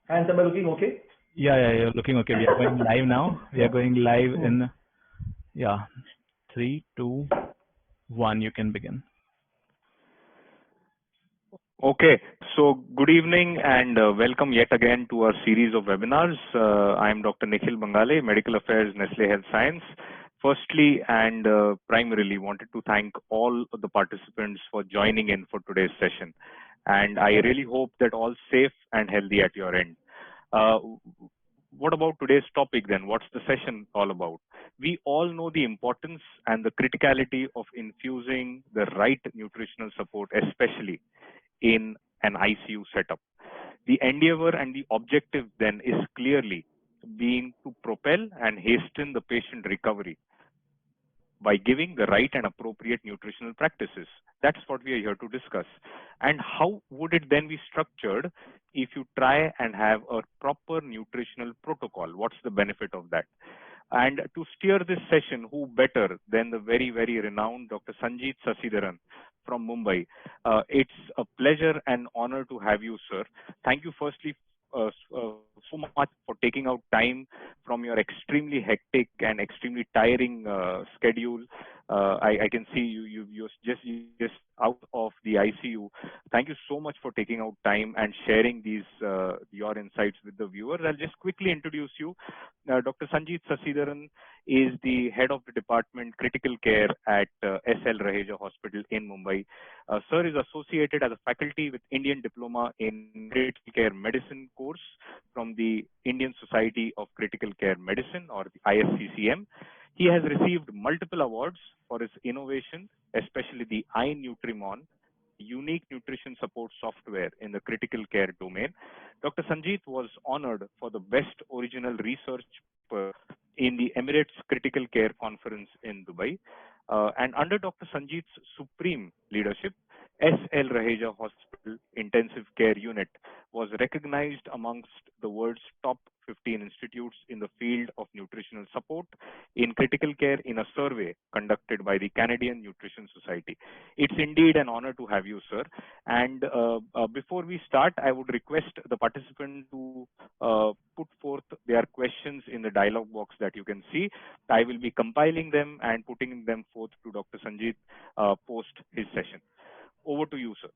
Hands, am I looking okay? Yeah, you're looking okay. We are going live now. We are going live in, yeah, 3, 2, 1. You can begin. Okay, so good evening and welcome yet again to our series of webinars. I am Dr. Nikhil Bangale, Medical Affairs, Nestle Health Science. Firstly and primarily wanted to thank all of the participants for joining in for today's session. And I really hope that all safe and healthy at your end. What about today's topic then? What's the session all about? We all know the importance and the criticality of infusing the right nutritional support, especially in an ICU setup. The endeavor and the objective then is clearly being to propel and hasten the patient recovery by giving the right and appropriate nutritional practices. That's what we are here to discuss. And how would it then be structured if you try and have a proper nutritional protocol? What's the benefit of that? And to steer this session, who better than the very, very renowned Dr. Sanjeet Sasidharan from Mumbai. It's a pleasure and honor to have you, sir. Thank you firstly so much for taking out time from your extremely hectic and extremely tiring schedule. I can see you're just out of the ICU. Thank you so much for taking out time and sharing these your insights with the viewers. I'll just quickly introduce you. Dr. Sanjeet Sasidharan is the head of the department critical care at SL Raheja Hospital in Mumbai. Sir is associated as a faculty with Indian Diploma in Critical Care Medicine course from the Indian Society of Critical Care Medicine, or the ISCCM. He has received multiple awards for his innovation, especially the iNutrimon, unique nutrition support software in the critical care domain. Dr. Sanjeet was honored for the best original research in the Emirates Critical Care Conference in Dubai. And under Dr. Sanjeet's supreme leadership, SL Raheja Hospital Intensive Care Unit was recognized amongst the world's top 15 institutes in the field of nutritional support in critical care in a survey conducted by the Canadian Nutrition Society. It's indeed an honor to have you, sir. And before we start, I would request the participant to put forth their questions in the dialog box that you can see. I will be compiling them and putting them forth to Dr. Sanjeet post his session. Over to you, sir.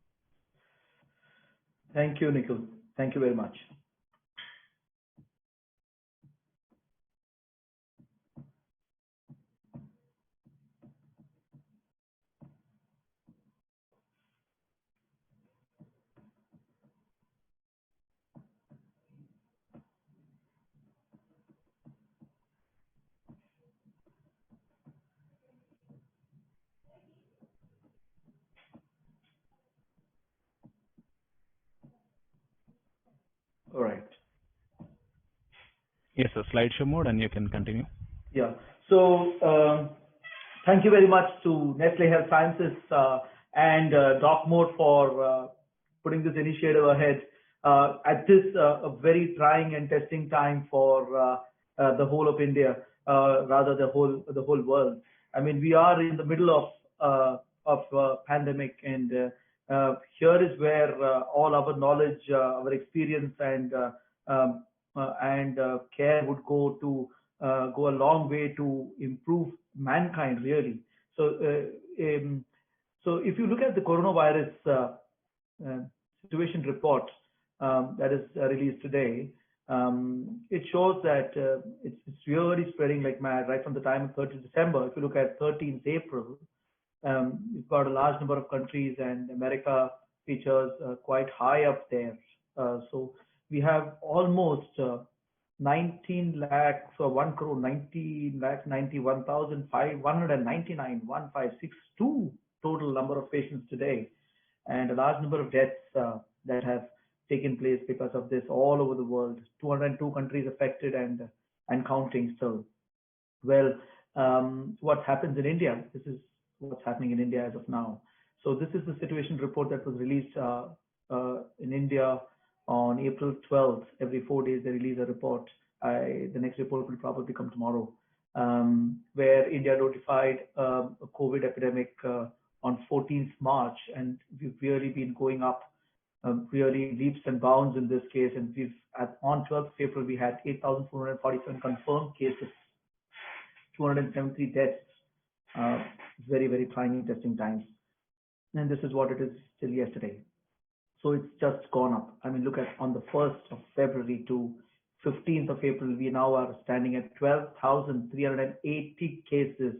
Thank you, Nikhil. Thank you very much. All right. Yes, sir. Slideshow mode, and you can continue. Yeah. So thank you very much to Nestle Health Sciences and DocMode for putting this initiative ahead at this a very trying and testing time for the whole of India, rather the whole world. I mean, we are in the middle of pandemic, and here is where all our knowledge, our experience, and care would go a long way to improve mankind, really. So if you look at the coronavirus situation report that is released today, it shows that it's really spreading like mad right from the time of 30th December. If you look at 13th April, you've got a large number of countries, and America features quite high up there. So we have almost 19 lakhs or 1 crore 19 lakh 91,199 1562 total number of patients today, and a large number of deaths that have taken place because of this all over the world. 202 countries affected and counting still. Well, what happens in India? This is what's happening in India as of now. So this is the situation report that was released in India on April 12th. Every 4 days they release a report. The next report will probably come tomorrow, where India notified a COVID epidemic on 14th March, and we've really been going up really leaps and bounds in this case. And on 12th April, we had 8,447 confirmed cases, 273 deaths, very, very tiny testing times. And this is what it is till yesterday. So it's just gone up. I mean, look at on the 1st of February to 15th of April, we now are standing at 12,380 cases.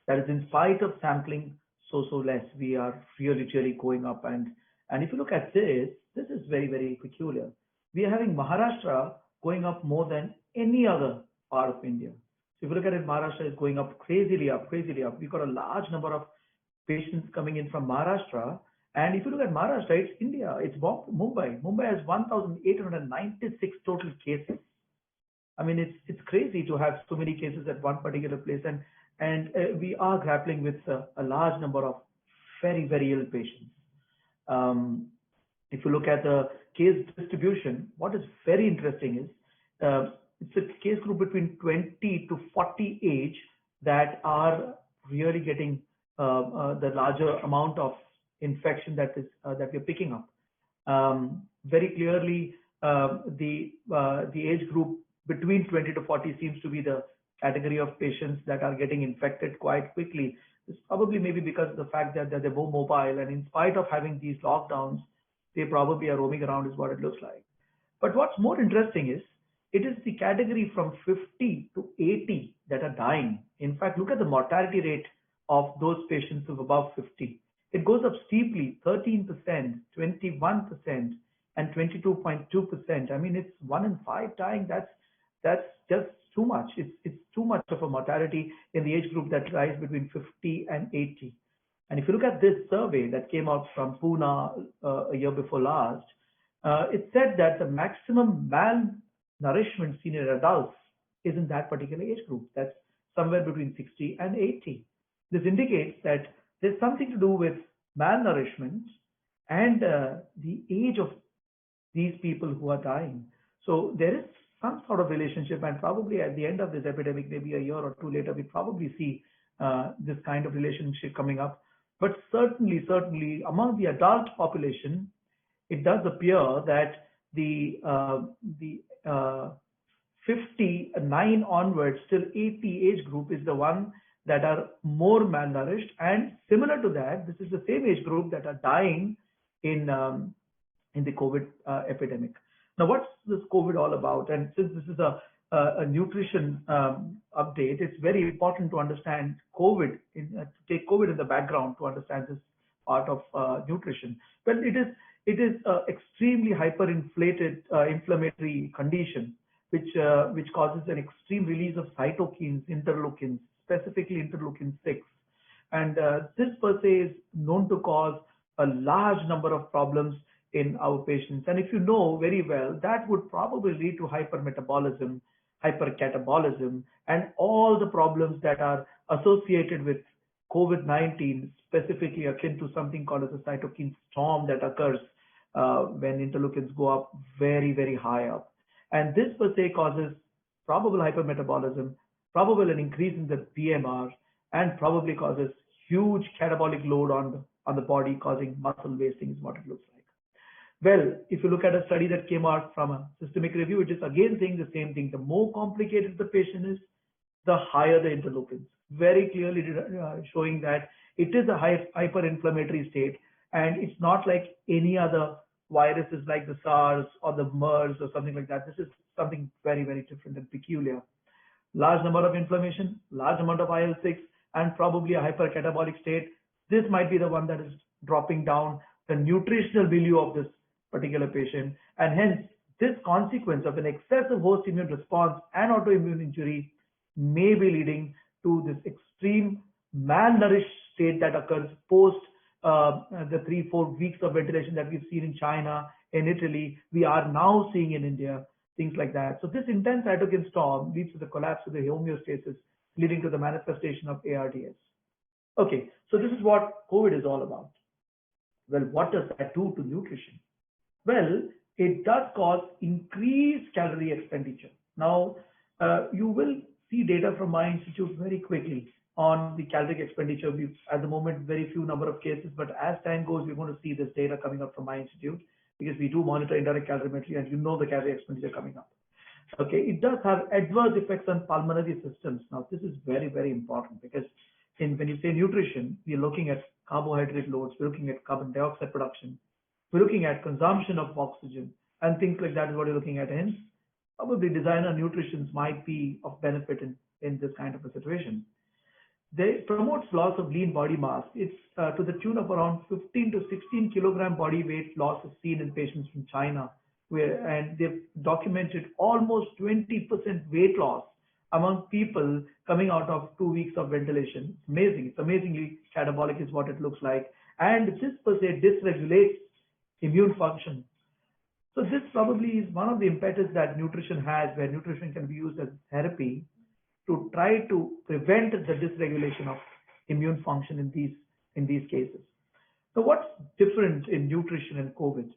That is in spite of sampling so less. We are really going up. And if you look at this, this is very, very peculiar. We are having Maharashtra going up more than any other part of India. So if you look at it, Maharashtra is going up crazily up. We've got a large number of patients coming in from Maharashtra. And if you look at Maharashtra, it's India, it's Mumbai. Mumbai has 1,896 total cases. I mean, it's crazy to have so many cases at one particular place. And we are grappling with a large number of very, very ill patients. If you look at the case distribution, what is very interesting is it's a case group between 20 to 40 age that are really getting the larger amount of infection that we're picking up. Very clearly, the age group between 20 to 40 seems to be the category of patients that are getting infected quite quickly. It's probably maybe because of the fact that they're more mobile, and in spite of having these lockdowns, they probably are roaming around is what it looks like. But what's more interesting is it is the category from 50 to 80 that are dying. In fact, look at the mortality rate of those patients of above 50. It goes up steeply, 13%, 21%, and 22.2%. I mean, it's 1 in 5 dying. That's just too much. It's too much of a mortality in the age group that lies between 50 and 80. And if you look at this survey that came out from Pune a year before last, it said that the maximum malnourishment seen in adults is in that particular age group. That's somewhere between 60 and 80. This indicates that there's something to do with malnourishment and the age of these people who are dying. So there is some sort of relationship, and probably at the end of this epidemic, maybe a year or two later, we probably see this kind of relationship coming up. But certainly among the adult population, it does appear that the 59 onwards till 80 age group is the one that are more malnourished, and similar to that, this is the same age group that are dying in the COVID epidemic. Now, what's this COVID all about? And since this is a nutrition update, it's very important to understand COVID, to take COVID in the background to understand this part of nutrition. Well, it is extremely hyperinflated inflammatory condition, which causes an extreme release of cytokines, interleukins, specifically interleukin 6. And this per se is known to cause a large number of problems in our patients. And if you know very well, that would probably lead to hypermetabolism, hypercatabolism, and all the problems that are associated with COVID-19, specifically akin to something called as a cytokine storm that occurs when interleukins go up very, very high up. And this per se causes probable hypermetabolism, probable an increase in the BMR, and probably causes huge catabolic load on the body, causing muscle wasting is what it looks like. Well, if you look at a study that came out from a systemic review, it is again saying the same thing. The more complicated the patient is, the higher the interleukins. Very clearly showing that it is a hyperinflammatory state, and it's not like any other viruses like the SARS or the MERS or something like that. This is something very, very different and peculiar. Large number of inflammation, large amount of IL-6, and probably a hypercatabolic state. This might be the one that is dropping down the nutritional value of this particular patient, and hence this consequence of an excessive host immune response and autoimmune injury may be leading to this extreme malnourished state that occurs post the 3-4 weeks of ventilation that we've seen in China, in Italy. We are now seeing in India, things like that. So this intense cytokine storm leads to the collapse of the homeostasis, leading to the manifestation of ARDS. Okay, so this is what COVID is all about. Well, what does that do to nutrition? Well, it does cause increased calorie expenditure. Now, you will see data from my institute very quickly on the calorie expenditure. We've, at the moment, very few number of cases, but as time goes, we're going to see this data coming up from my institute. because we do monitor indirect calorimetry and you know the calorie expenditure coming up. Okay, it does have adverse effects on pulmonary systems. Now, this is very, very important because when you say nutrition, we're looking at carbohydrate loads, we're looking at carbon dioxide production, we're looking at consumption of oxygen, and things like that is what you're looking at. Hence, probably designer nutrition might be of benefit in this kind of a situation. They promotes loss of lean body mass. It's to the tune of around 15 to 16 kilogram body weight loss is seen in patients from China, and they've documented almost 20% weight loss among people coming out of 2 weeks of ventilation. It's amazing. It's amazingly catabolic is what it looks like. And this per se dysregulates immune function. So this probably is one of the impetus that nutrition has, where nutrition can be used as therapy to try to prevent the dysregulation of immune function in these cases. So what's different in nutrition and COVID?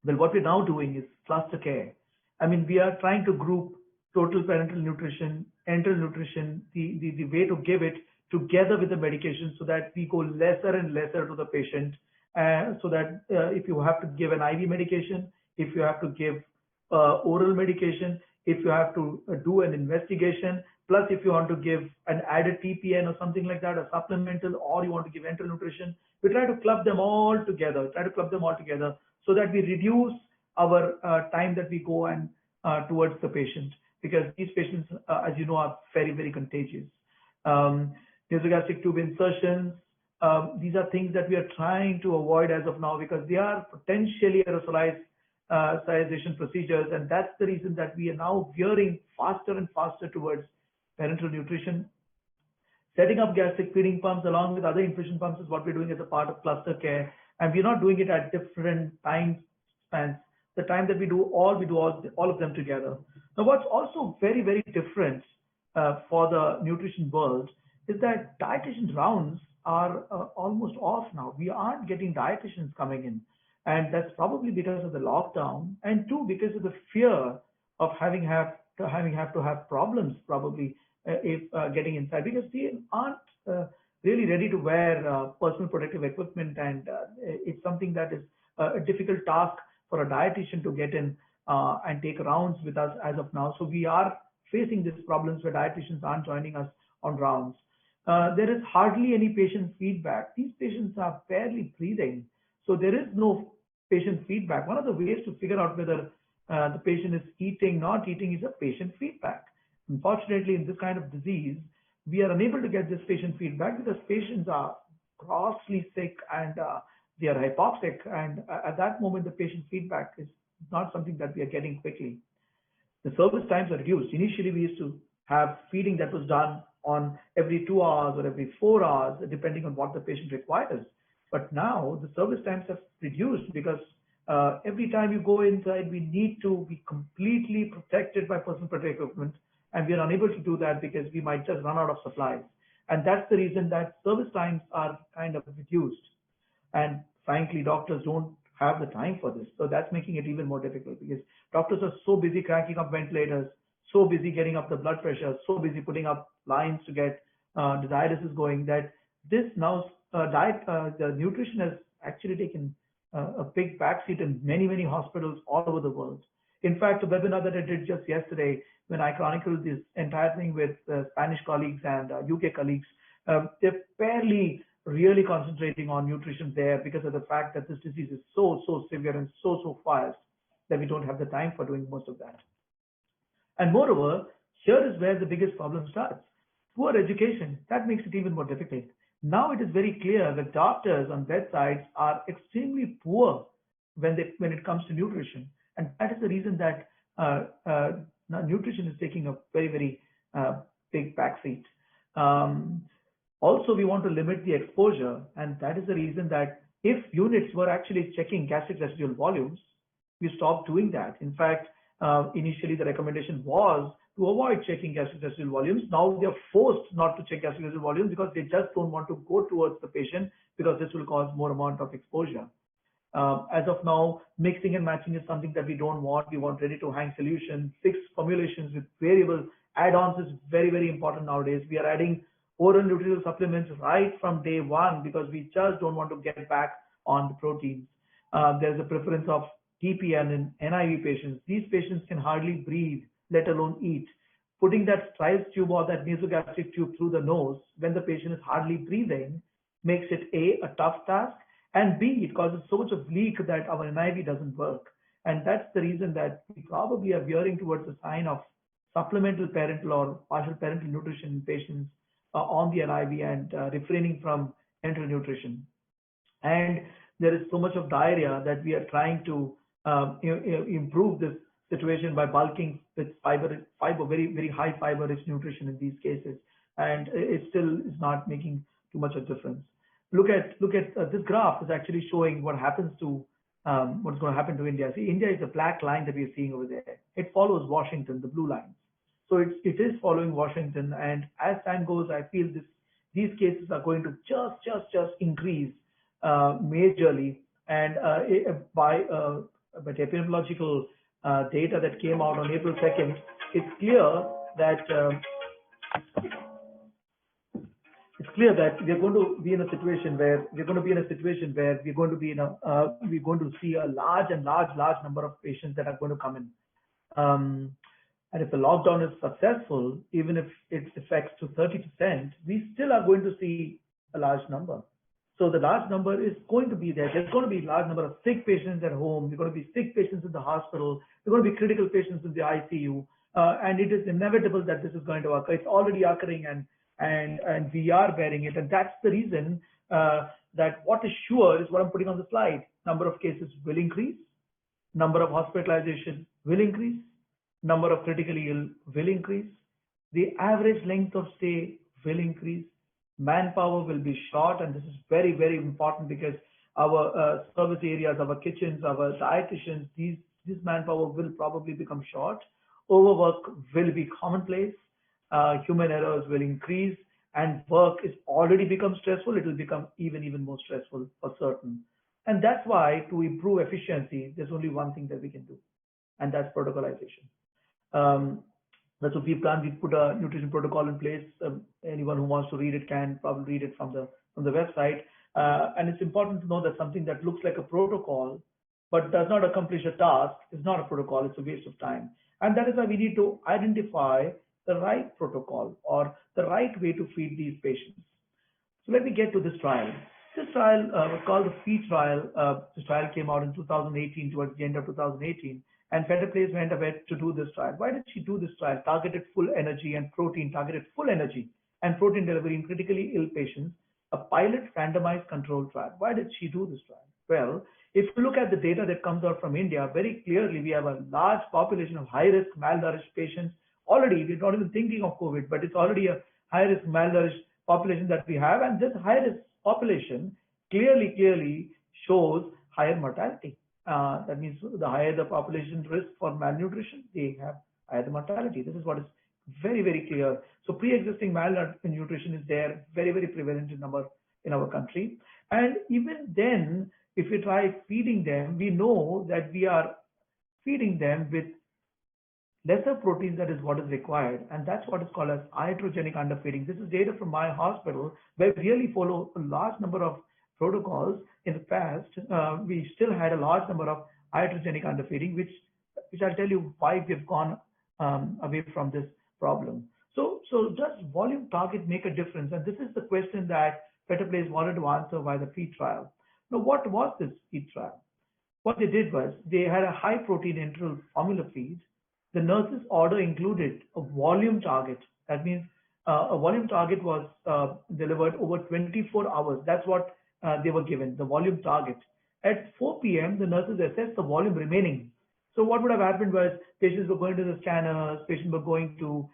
Well, what we're now doing is cluster care. I mean, we are trying to group total parenteral nutrition, enteral nutrition, the way to give it together with the medication so that we go lesser and lesser to the patient. So that if you have to give an IV medication, if you have to give oral medication, if you have to do an investigation, plus if you want to give an added TPN or something like that, a supplemental, or you want to give enteral nutrition, we try to club them all together, so that we reduce our time that we go and towards the patient, because these patients, as you know, are very, very contagious. Nasogastric tube insertions, these are things that we are trying to avoid as of now because they are potentially aerosolization procedures, and that's the reason that we are now veering faster and faster towards parenteral nutrition. Setting up gastric feeding pumps along with other infusion pumps is what we're doing as a part of cluster care, and we're not doing it at different time spans. The time that we do all of them together. Now, what's also very, very different for the nutrition world is that dietitian rounds are almost off now. We aren't getting dietitians coming in, and that's probably because of the lockdown, and two, because of the fear of having to have problems probably if getting inside, because they aren't really ready to wear personal protective equipment, and it's something that is a difficult task for a dietitian to get in and take rounds with us as of now. So we are facing these problems where dietitians aren't joining us on rounds. There is hardly any patient feedback. These patients are barely breathing, so there is no patient feedback. One of the ways to figure out whether the patient is eating, not eating, is a patient feedback. Unfortunately, in this kind of disease, we are unable to get this patient feedback because patients are grossly sick and they are hypoxic, and at that moment the patient feedback is not something that we are getting quickly. The service times are reduced. Initially, we used to have feeding that was done on every 2 hours or every 4 hours, depending on what the patient requires. But now the service times have reduced because every time you go inside, we need to be completely protected by personal protective equipment, and we are unable to do that because we might just run out of supplies. And that's the reason that service times are kind of reduced. And frankly, doctors don't have the time for this. So that's making it even more difficult because doctors are so busy cranking up ventilators, so busy getting up the blood pressure, so busy putting up lines to get the dialysis going, that this now the nutrition has actually taken a big backseat in many, many hospitals all over the world. In fact, a webinar that I did just yesterday, when I chronicled this entire thing with Spanish colleagues and UK colleagues, they're fairly really concentrating on nutrition there because of the fact that this disease is so severe and so fast that we don't have the time for doing most of that. And moreover, here is where the biggest problem starts. Poor education, that makes it even more difficult. Now it is very clear that doctors on bedsides are extremely poor when it comes to nutrition. And that is the reason that nutrition is taking a very, very big backseat. Also, we want to limit the exposure, and that is the reason that if units were actually checking gastric residual volumes, we stopped doing that. In fact, initially the recommendation was to avoid checking gastric residual volumes. Now they are forced not to check gastric residual volumes because they just don't want to go towards the patient because this will cause more amount of exposure. As of now, mixing and matching is something that we don't want. We want ready-to-hang solutions. Fixed formulations with variable add-ons is very, very important nowadays. We are adding oral nutritional supplements right from day one because we just don't want to get back on the proteins. There's a preference of TPN in NIV patients. These patients can hardly breathe, let alone eat. Putting that Stry's tube or that nasogastric tube through the nose when the patient is hardly breathing makes it a tough task, and B, it causes so much of leak that our NIV doesn't work. And that's the reason that we probably are veering towards a sign of supplemental parental or partial parental nutrition in patients on the NIV and refraining from enteral nutrition. And there is so much of diarrhea that we are trying to improve this situation by bulking with fiber, very high fiber rich nutrition in these cases, and it still is not making too much of a difference. Look at this graph is actually showing what happens to what's going to happen to India. See, India is a black line that we are seeing over there. It follows Washington, the blue lines. So it is following Washington, and as time goes, I feel these cases are going to just increase majorly, and by epidemiological data that came out on April 2nd, it's clear that we're going to be in a situation where we're going to see a large number of patients that are going to come in. And if the lockdown is successful, even if it affects to 30%, we still are going to see a large number. So the large number is going to be there. There's going to be a large number of sick patients at home. There's going to be sick patients in the hospital. There's going to be critical patients in the ICU. And it is inevitable that this is going to occur. It's already occurring, and we are bearing it. And that's the reason that what is sure is what I'm putting on the slide. Number of cases will increase. Number of hospitalizations will increase. Number of critically ill will increase. The average length of stay will increase. Manpower will be short, and this is very, very important because our service areas, our kitchens, our dietitians, this manpower will probably become short. Overwork will be commonplace. Human errors will increase, and work is already become stressful. It will become even more stressful for certain. And that's why, to improve efficiency, there's only one thing that we can do, and that's protocolization. That's what we've done. We've put a nutrition protocol in place. Anyone who wants to read it can probably read it from the website. And it's important to know that something that looks like a protocol but does not accomplish a task is not a protocol. It's a waste of time. And that is why we need to identify the right protocol or the right way to feed these patients. So let me get to this trial. This trial was called the FEED trial. This trial came out in 2018, towards the end of 2018. And Better Place went ahead to do this trial. Why did she do this trial? Targeted full energy and protein delivery in critically ill patients, a pilot randomized controlled trial. Why did she do this trial? Well, if you look at the data that comes out from India, very clearly we have a large population of high-risk malnourished patients. Already, we're not even thinking of COVID, but it's already a high-risk malnourished population that we have. And this high-risk population clearly shows higher mortality. That means the higher the population risk for malnutrition, they have higher the mortality. This is what is very, very clear. So pre-existing malnutrition is there, very, very prevalent in our country. And even then, if we try feeding them, we know that we are feeding them with lesser proteins, that is what is required. And that's what is called as iatrogenic underfeeding. This is data from my hospital, where we really follow a large number of protocols. In the past, we still had a large number of iatrogenic underfeeding, which I'll tell you why we've gone away from this problem. So does volume target make a difference? And this is the question that Better Place wanted to answer by the FEED trial. Now, what was this FEED trial? What they did was they had a high protein enteral formula feed. The nurse's order included a volume target. That means a volume target was delivered over 24 hours. That's what they were given, the volume target. At 4 p.m., the nurses assessed the volume remaining. So what would have happened was patients were going to the scanners, patients were going to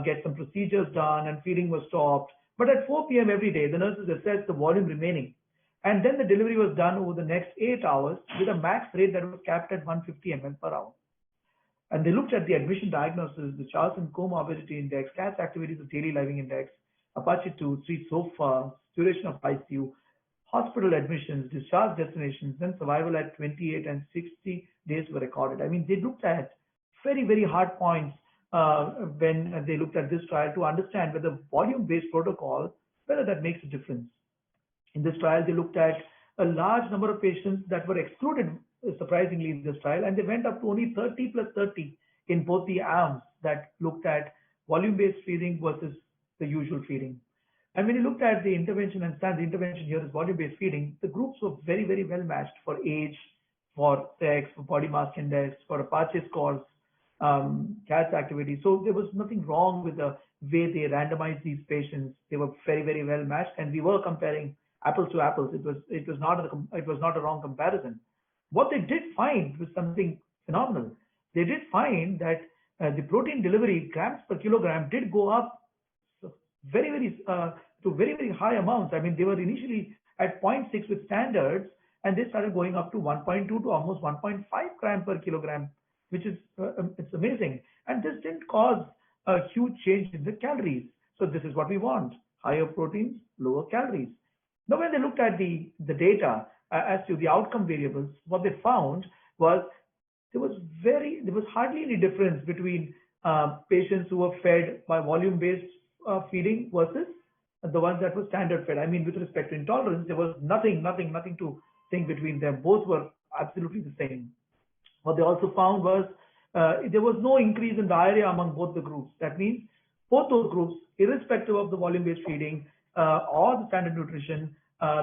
get some procedures done, and feeding was stopped. But at 4 p.m. every day, the nurses assessed the volume remaining. And then the delivery was done over the next 8 hours with a max rate that was capped at 150 ml per hour. And they looked at the admission diagnosis, the Charlson Comorbidity Index, CAS Activities of Daily Living Index, Apache 2, 3 SOFA, duration of ICU, hospital admissions, discharge destinations, then survival at 28 and 60 days were recorded. I mean, they looked at very, very hard points when they looked at this trial to understand whether volume-based protocol, whether that makes a difference. In this trial, they looked at a large number of patients that were excluded, surprisingly, in this trial, and they went up to only 30 plus 30 in both the arms that looked at volume-based feeding versus the usual feeding. And when you looked at the intervention and stand, the intervention here is volume-based feeding, the groups were very, very well matched for age, for sex, for body mass index, for Apache scores, CAS activity. So there was nothing wrong with the way they randomized these patients. They were very, very well matched, and we were comparing apples to apples. It was not a wrong comparison. What they did find was something phenomenal. They did find that the protein delivery grams per kilogram did go up very, very to very, very high amounts. I mean, they were initially at 0.6 with standards, and they started going up to 1.2 to almost 1.5 gram per kilogram, which is it's amazing. And this didn't cause a huge change in the calories. So this is what we want: higher proteins, lower calories. Now, when they looked at the data as to the outcome variables, what they found was there was hardly any difference between patients who were fed by volume-based feeding versus the ones that were standard fed. I mean, with respect to intolerance, there was nothing to think between them. Both were absolutely the same. What they also found was there was no increase in diarrhea among both the groups. That means both those groups, irrespective of the volume-based feeding or the standard nutrition,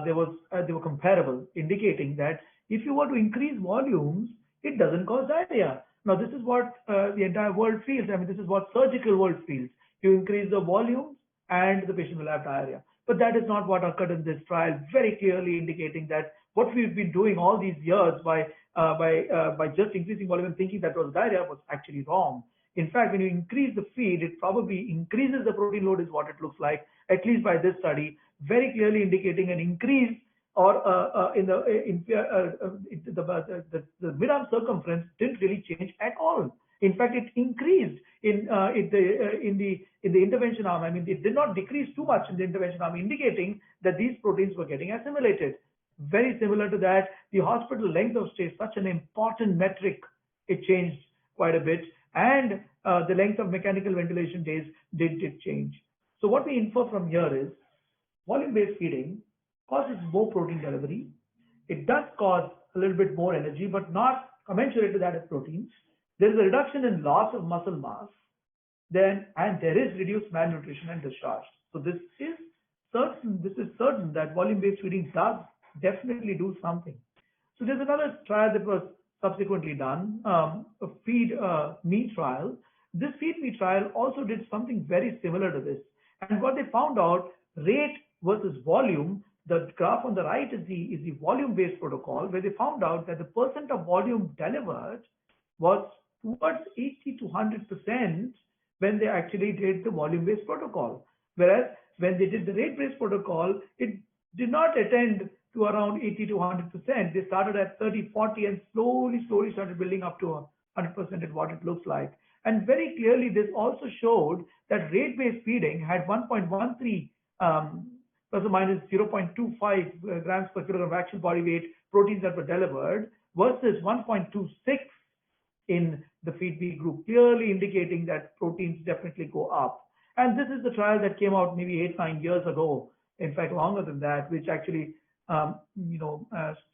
they were comparable, indicating that if you were to increase volumes, it doesn't cause diarrhea. Now, this is what the entire world feels. I mean, this is what surgical world feels. You increase the volumes and the patient will have diarrhea. But that is not what occurred in this trial, very clearly indicating that what we've been doing all these years by just increasing volume and thinking that was diarrhea was actually wrong. In fact, when you increase the feed, it probably increases the protein load is what it looks like, at least by this study, very clearly indicating an increase or the mid-arm circumference didn't really change at all. In fact, it increased in the intervention arm. I mean, it did not decrease too much in the intervention arm, indicating that these proteins were getting assimilated. Very similar to that, the hospital length of stay, such an important metric, it changed quite a bit, and the length of mechanical ventilation days did change. So what we infer from here is volume-based feeding causes more protein delivery. It does cause a little bit more energy, but not commensurate to that of proteins. There is a reduction in loss of muscle mass, and there is reduced malnutrition and discharge. So this is certain that volume-based feeding does definitely do something. So there's another trial that was subsequently done, a feed-me trial. This feed-me trial also did something very similar to this. And what they found out, rate versus volume, the graph on the right is the volume-based protocol, where they found out that the percent of volume delivered was towards 80 to 100% when they actually did the volume-based protocol. Whereas when they did the rate-based protocol, it did not attend to around 80 to 100%. They started at 30, 40 and slowly started building up to 100% at what it looks like. And very clearly, this also showed that rate-based feeding had 1.13 plus or minus 0.25 grams per kilogram of actual body weight proteins that were delivered versus 1.26 in the feed-me group, clearly indicating that proteins definitely go up. And this is the trial that came out maybe 8-9 years ago, in fact longer than that, which actually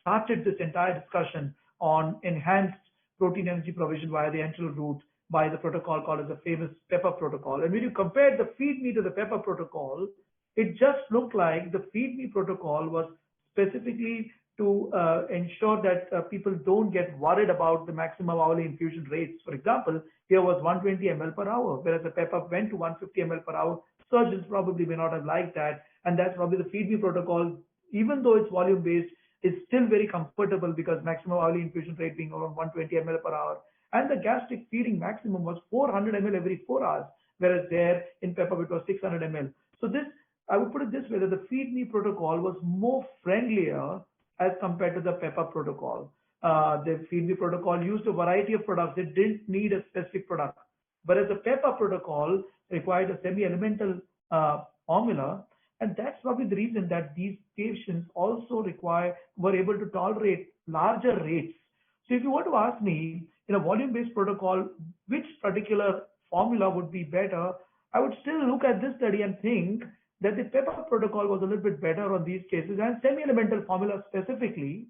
started this entire discussion on enhanced protein energy provision via the enteral route by the protocol called as the famous PEPPER protocol. And when you compare the feed-me to the PEPPER protocol, it just looked like the feed-me protocol was specifically to ensure that people don't get worried about the maximum hourly infusion rates. For example, here was 120 ml per hour, whereas the PEPPER went to 150 ml per hour. Surgeons probably may not have liked that, and that's probably the feed-me protocol, even though it's volume-based, is still very comfortable because maximum hourly infusion rate being around 120 ml per hour. And the gastric feeding maximum was 400 ml every 4 hours, whereas there in PEPPER it was 600 ml. So this, I would put it this way, that the feed-me protocol was more friendlier as compared to the PEPPER protocol. The feed-me protocol used a variety of products. It didn't need a specific product. Whereas the PEPPER protocol required a semi-elemental formula, and that's probably the reason that these patients also were able to tolerate larger rates. So if you were to ask me, in a volume-based protocol, which particular formula would be better, I would still look at this study and think that the PEPA protocol was a little bit better on these cases, and semi-elemental formula specifically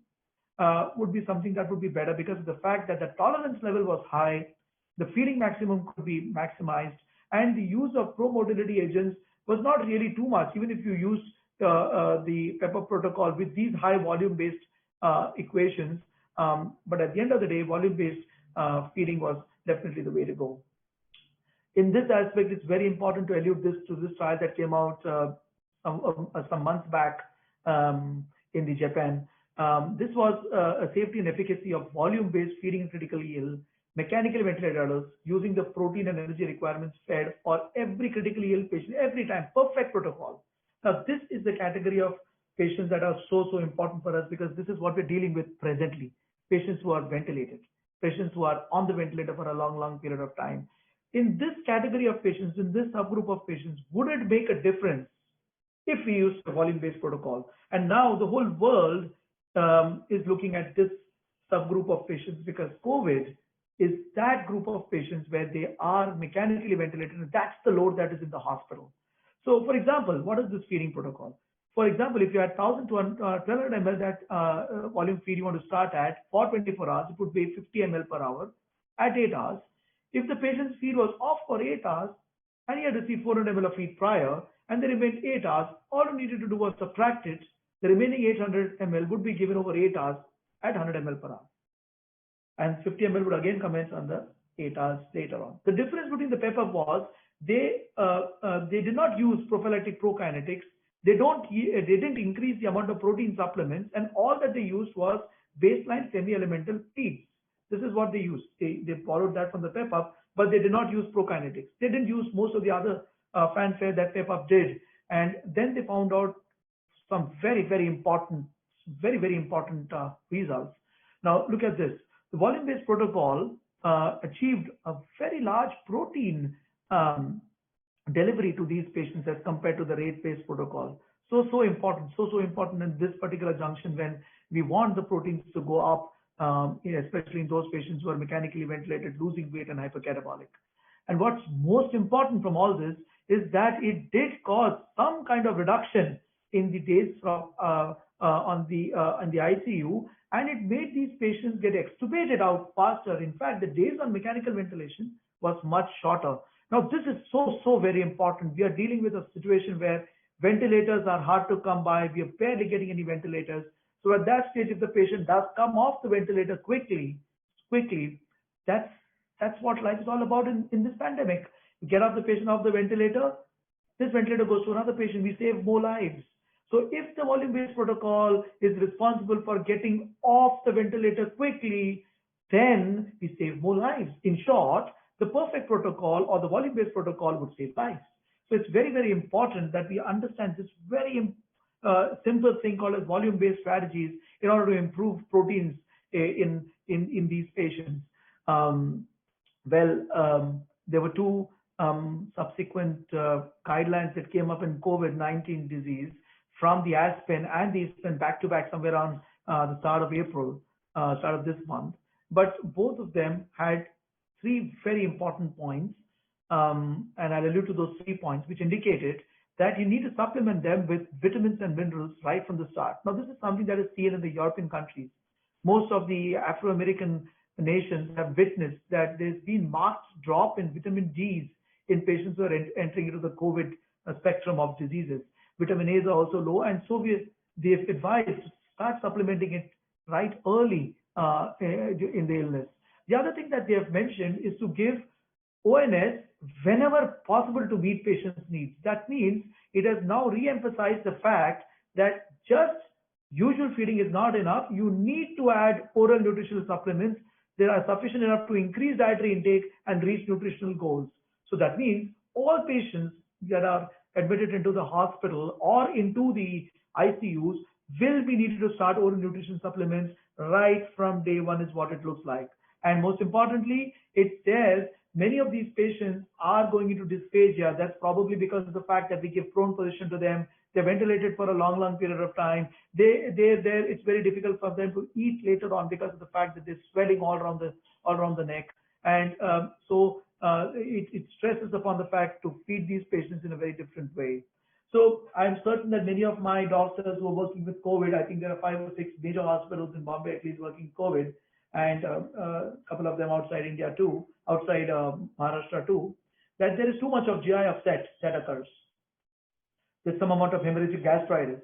would be something that would be better because of the fact that the tolerance level was high, the feeding maximum could be maximized, and the use of pro-motility agents was not really too much, even if you use the PEPA protocol with these high volume-based equations. But at the end of the day, volume-based feeding was definitely the way to go. In this aspect, it's very important to allude to this trial that came out some months back in the Japan. This was a safety and efficacy of volume-based feeding in critically ill, mechanically ventilated adults using the protein and energy requirements fed for every critically ill patient every time. Perfect protocol. Now, this is the category of patients that are so important for us because this is what we're dealing with presently. Patients who are ventilated, patients who are on the ventilator for a long period of time. In this category of patients, in this subgroup of patients, would it make a difference if we use a volume-based protocol? And now the whole world is looking at this subgroup of patients because COVID is that group of patients where they are mechanically ventilated, and that's the load that is in the hospital. So, for example, what is this feeding protocol? For example, if you had 1,000 to 1,200 ml that volume feed you want to start at for 24 hours, it would be 50 ml per hour at 8 hours. If the patient's feed was off for 8 hours and he had received 400 ml of feed prior and they remained 8 hours, all you needed to do was subtract it. The remaining 800 ml would be given over 8 hours at 100 ml per hour. And 50 ml would again commence on the 8 hours later on. The difference between the PEPA was they did not use prophylactic prokinetics. They didn't increase the amount of protein supplements, and all that they used was baseline semi-elemental feeds. This is what they used. They borrowed that from the PEPA, but they did not use prokinetics. They didn't use most of the other fanfare that PEPA did. And then they found out some very important results. Now look at this. The volume-based protocol achieved a very large protein delivery to these patients as compared to the rate-based protocol. So important in this particular junction when we want the proteins to go up, especially in those patients who are mechanically ventilated, losing weight and hypercatabolic. And what's most important from all this is that it did cause some kind of reduction in the days from on the ICU, and it made these patients get extubated out faster. In fact, the days on mechanical ventilation was much shorter. Now, this is so very important. We are dealing with a situation where ventilators are hard to come by. We are barely getting any ventilators. So at that stage, if the patient does come off the ventilator quickly, that's what life is all about in this pandemic. You get off the patient off the ventilator, this ventilator goes to another patient. We save more lives. So if the volume-based protocol is responsible for getting off the ventilator quickly, then we save more lives. In short, the perfect protocol or the volume-based protocol would save lives. So it's very important that we understand this very simple thing called as volume-based strategies in order to improve proteins in these patients. There were two subsequent guidelines that came up in COVID-19 disease from the ASPEN and the ASPEN back-to-back somewhere around the start of April, start of this month. But both of them had three very important points, and I'll allude to those 3 points, which indicated that you need to supplement them with vitamins and minerals right from the start. Now, this is something that is seen in the European countries. Most of the Afro-American nations have witnessed that there's been marked drop in vitamin D's in patients who are entering into the COVID spectrum of diseases. Vitamin A's are also low, and so they've advised to start supplementing it right early in the illness. The other thing that they have mentioned is to give ONS whenever possible to meet patients' needs. That means it has now re-emphasized the fact that just usual feeding is not enough. You need to add oral nutritional supplements that are sufficient enough to increase dietary intake and reach nutritional goals. So that means all patients that are admitted into the hospital or into the ICUs will be needed to start oral nutrition supplements right from day one is what it looks like. And most importantly, it says many of these patients are going into dysphagia. That's probably because of the fact that we give prone position to them. They're ventilated for a long period of time. It's very difficult for them to eat later on because of the fact that they're swelling all around the neck. And so it stresses upon the fact to feed these patients in a very different way. So I'm certain that many of my doctors who are working with COVID, I think there are 5 or 6 major hospitals in Bombay at least working COVID, and a couple of them outside India too, outside Maharashtra too, that there is too much of GI upset that occurs. There's some amount of hemorrhagic gastritis.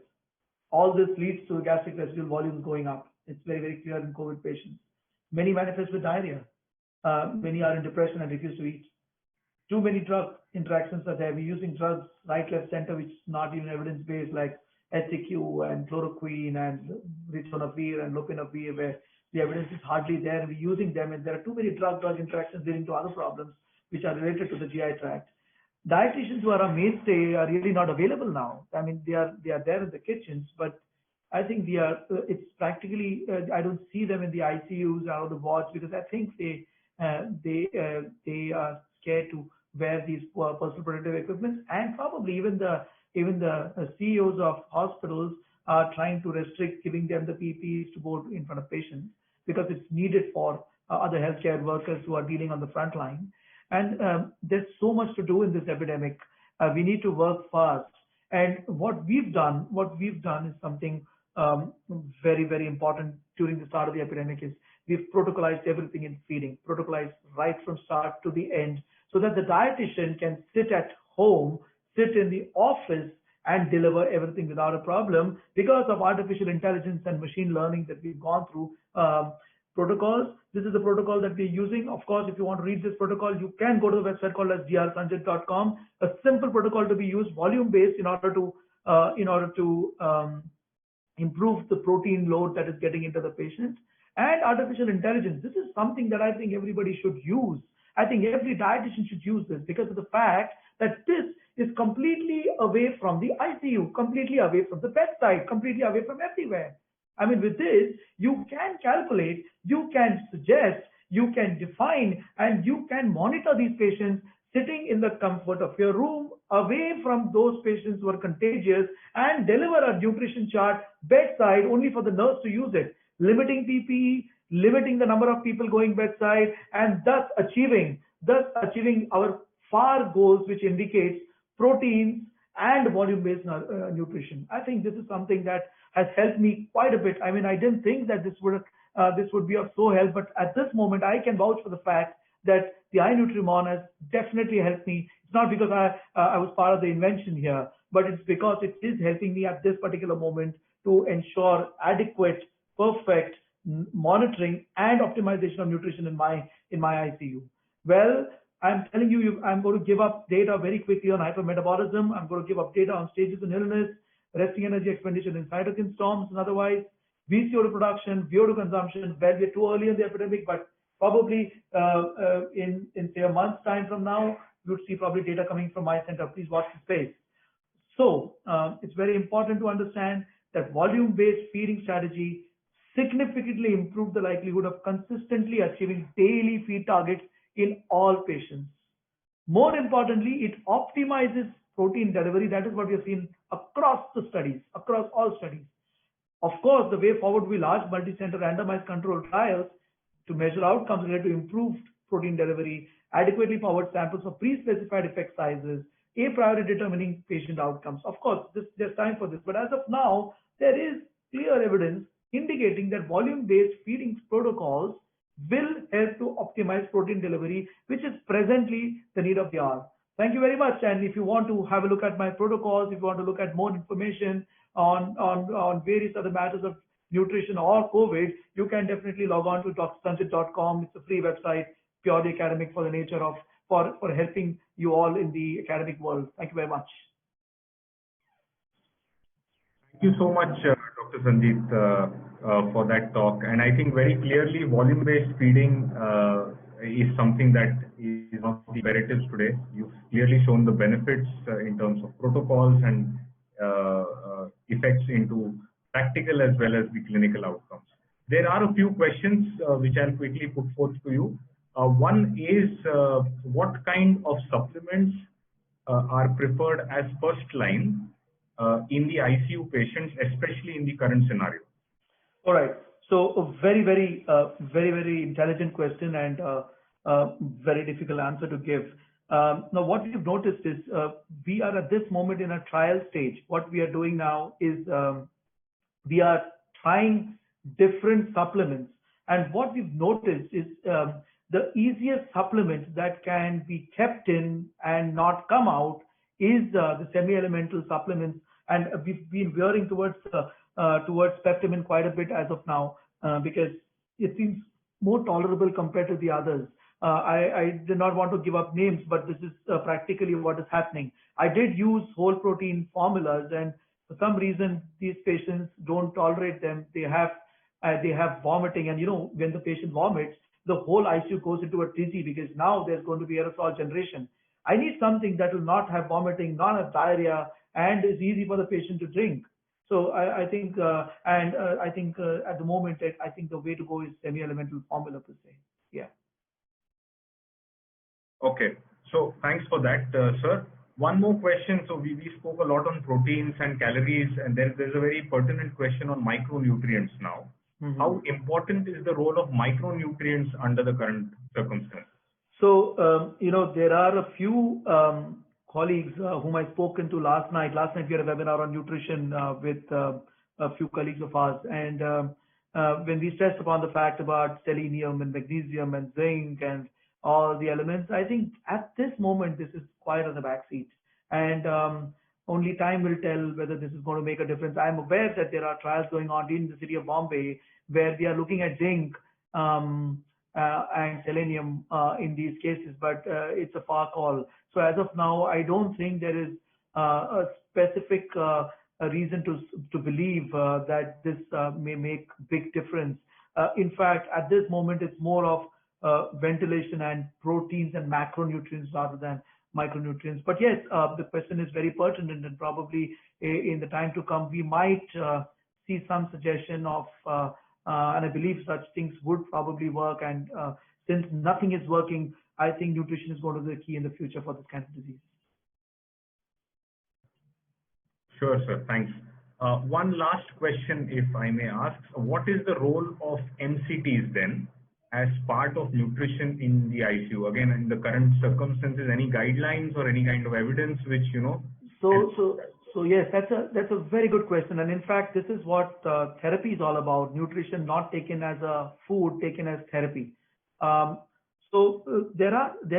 All this leads to gastric residual volumes going up. It's very, very clear in COVID patients. Many manifest with diarrhea. Many are in depression and refuse to eat. Too many drug interactions are there. We're using drugs right, left, center, which is not even evidence-based, like SCQ and chloroquine and ritonavir and lopinavir, where the evidence is hardly there. We're using them, and there are too many drug-drug interactions leading to other problems which are related to the GI tract. Dietitians who are a mainstay are really not available now. I mean, they are there in the kitchens, but I think it's practically, I don't see them in the ICUs or the wards, because I think they are scared to wear these personal protective equipment, and probably even the CEOs of hospitals are trying to restrict giving them the PPEs to go in front of patients, because it's needed for other healthcare workers who are dealing on the front line. And there's so much to do in this epidemic. We need to work fast. And what we've done is something very, very important during the start of the epidemic. Is we've protocolized everything in feeding, protocolized right from start to the end, so that the dietitian can sit at home, sit in the office, and deliver everything without a problem, because of artificial intelligence and machine learning that we've gone through. Protocols. This is the protocol that we're using. Of course, if you want to read this protocol, you can go to the website called as drsanjit.com. A simple protocol to be used, volume-based, in order to improve the protein load that is getting into the patient. And artificial intelligence. This is something that I think everybody should use. I think every dietitian should use this, because of the fact that this is completely away from the ICU, completely away from the bedside, completely away from everywhere. I mean, with this, you can calculate, you can suggest, you can define, and you can monitor these patients sitting in the comfort of your room, away from those patients who are contagious, and deliver a nutrition chart bedside only for the nurse to use it, limiting PPE, limiting the number of people going bedside, and thus achieving our FAR goals, which indicates proteins and volume-based nutrition. I think this is something that has helped me quite a bit. I mean, I didn't think that this would be of so help, but at this moment, I can vouch for the fact that the iNutriMon has definitely helped me. It's not because I was part of the invention here, but it's because it is helping me at this particular moment to ensure adequate, perfect monitoring and optimization of nutrition in my ICU. Well, I'm telling you, I'm going to give up data very quickly on hypermetabolism. I'm going to give up data on stages in illness, resting energy expenditure in cytokine storms and otherwise, VCO2 production, VO2 consumption. Well, we're too early in the epidemic, but probably in say a month's time from now, you would see probably data coming from my center. Please watch the space. So it's very important to understand that volume-based feeding strategy significantly improved the likelihood of consistently achieving daily feed targets in all patients. More importantly, it optimizes protein delivery. That is what we have seen across the studies, across all studies. Of course, the way forward will be large multi-center randomized controlled trials to measure outcomes related to improved protein delivery, adequately powered samples for pre-specified effect sizes, a priori determining patient outcomes. Of course, there's time for this, but as of now, there is clear evidence indicating that volume-based feeding protocols will help to optimize protein delivery, which is presently the need of the hour. Thank you very much. And if you want to have a look at my protocols, if you want to look at more information on various other matters of nutrition or COVID, you can definitely log on to drsanjit.com. It's a free website, purely academic for the nature of, for helping you all in the academic world. Thank you very much. Thank you so much, Dr. Sanjit, for that talk. And I think very clearly volume-based feeding is something that is one of the imperatives today. You've clearly shown the benefits in terms of protocols and effects into practical as well as the clinical outcomes. There are a few questions which I'll quickly put forth to you. One is, what kind of supplements are preferred as first line in the ICU patients, especially in the current scenario? All right. So a very, very intelligent question and very difficult answer to give. Now, what we've noticed is we are at this moment in a trial stage. What we are doing now is we are trying different supplements. And what we've noticed is the easiest supplement that can be kept in and not come out is the semi-elemental supplements. And we've been veering towards peptamen quite a bit as of now because it seems more tolerable compared to the others. I did not want to give up names, but this is practically what is happening. I did use whole protein formulas, and for some reason, these patients don't tolerate them. They have vomiting, and when the patient vomits, the whole ICU goes into a tizzy because now there's going to be aerosol generation. I need something that will not have vomiting, not have diarrhea, and is easy for the patient to drink. So I think, at the moment, I think the way to go is semi-elemental formula per se. Yeah. Okay. So thanks for that, sir. One more question. So we spoke a lot on proteins and calories, and there's a very pertinent question on micronutrients now. Mm-hmm. How important is the role of micronutrients under the current circumstances? So, there are a few colleagues whom I spoken to last night. Last night we had a webinar on nutrition with a few colleagues of ours. And when we stressed upon the fact about selenium and magnesium and zinc and all the elements, I think at this moment, this is quite on the back seat. And only time will tell whether this is going to make a difference. I'm aware that there are trials going on in the city of Bombay where we are looking at zinc and selenium in these cases, but it's a far call. So as of now, I don't think there is a specific reason to believe that this may make big difference. In fact, at this moment, it's more of ventilation and proteins and macronutrients rather than micronutrients. But yes, the question is very pertinent, and probably in the time to come, we might see some suggestion of, and I believe such things would probably work. And since nothing is working, I think nutrition is going to be the key in the future for this kind of disease. Sure, sir. Thanks. One last question, if I may ask. What is the role of MCTs then as part of nutrition in the ICU? Again, in the current circumstances, any guidelines or any kind of evidence which, So yes, that's a very good question. And in fact, this is what therapy is all about. Nutrition not taken as a food, taken as therapy. There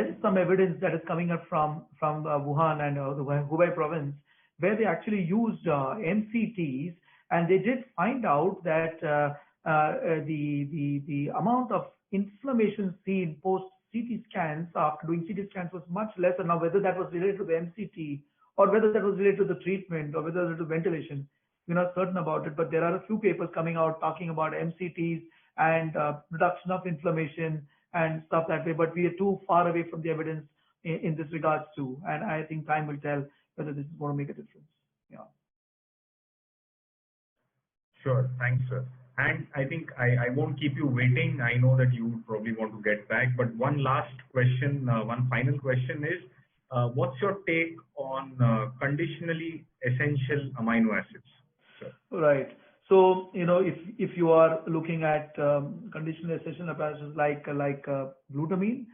is some evidence that is coming up from Wuhan and the Hubei province, where they actually used MCTs, and they did find out that the amount of inflammation seen post CT scans after doing CT scans was much lesser. Now, whether that was related to the MCT or whether that was related to the treatment or whether it was ventilation, we're not certain about it. But there are a few papers coming out talking about MCTs and reduction of inflammation and stuff that way. But we are too far away from the evidence in this regards too. And I think time will tell whether this is going to make a difference. Yeah. Sure. Thanks, sir. And I think I won't keep you waiting. I know that you probably want to get back, but one last question, one final question is, what's your take on conditionally essential amino acids, sir? Right. So, if you are looking at conditionally essential amino acids like glutamine,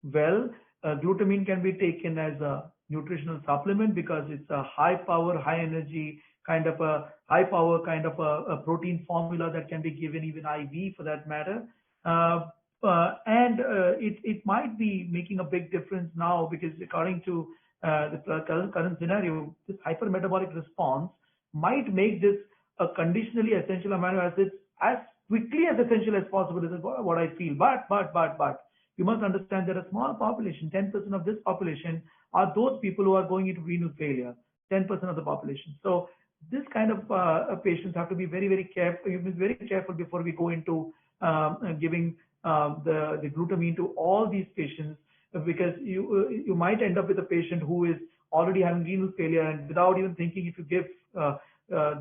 glutamine can be taken as a nutritional supplement because it's a high power, high energy kind of a protein formula that can be given even IV for that matter. It might be making a big difference now because according to the current scenario, this hypermetabolic response might make this a conditionally essential amino acids as quickly as essential as possible is what I feel. But you must understand that a small population, 10% of this population are those people who are going into renal failure, 10% of the population. So this kind of patients have to be very, very careful. You must be very careful before we go into giving the glutamine to all these patients, because you might end up with a patient who is already having renal failure, and without even thinking, if you give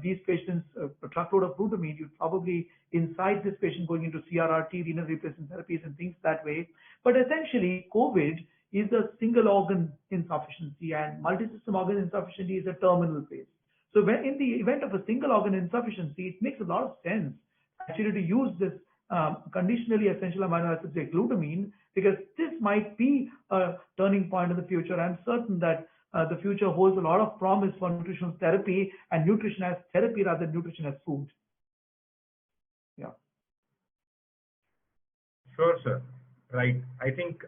these patients a truckload of glutamine, you probably incite this patient going into CRRT, renal replacement therapies, and things that way. But essentially, COVID is a single organ insufficiency, and multi-system organ insufficiency is a terminal phase. So when in the event of a single organ insufficiency, it makes a lot of sense actually to use this conditionally essential amino acids like glutamine, because this might be a turning point in the future. I'm certain that the future holds a lot of promise for nutritional therapy and nutrition as therapy rather than nutrition as food. Yeah. Sure, sir. Right. I think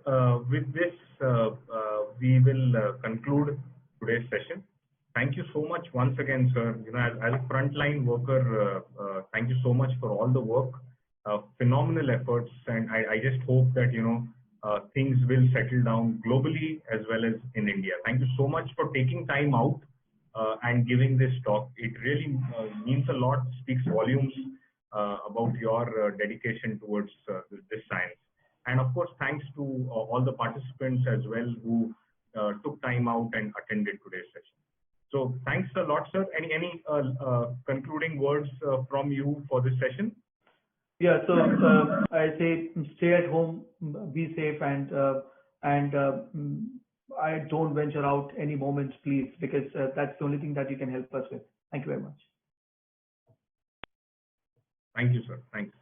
with this, we will conclude today's session. Thank you so much once again, sir. As a frontline worker, thank you so much for all the work, phenomenal efforts, and I just hope that things will settle down globally as well as in India. Thank you so much for taking time out and giving this talk. It really means a lot, speaks volumes about your dedication towards this science. And of course, thanks to all the participants as well who took time out and attended today's session. So thanks a lot, sir. Any concluding words from you for this session? Yeah, so I say stay at home, be safe, and I don't venture out any moment, please, because that's the only thing that you can help us with. Thank you very much. Thank you, sir. Thanks.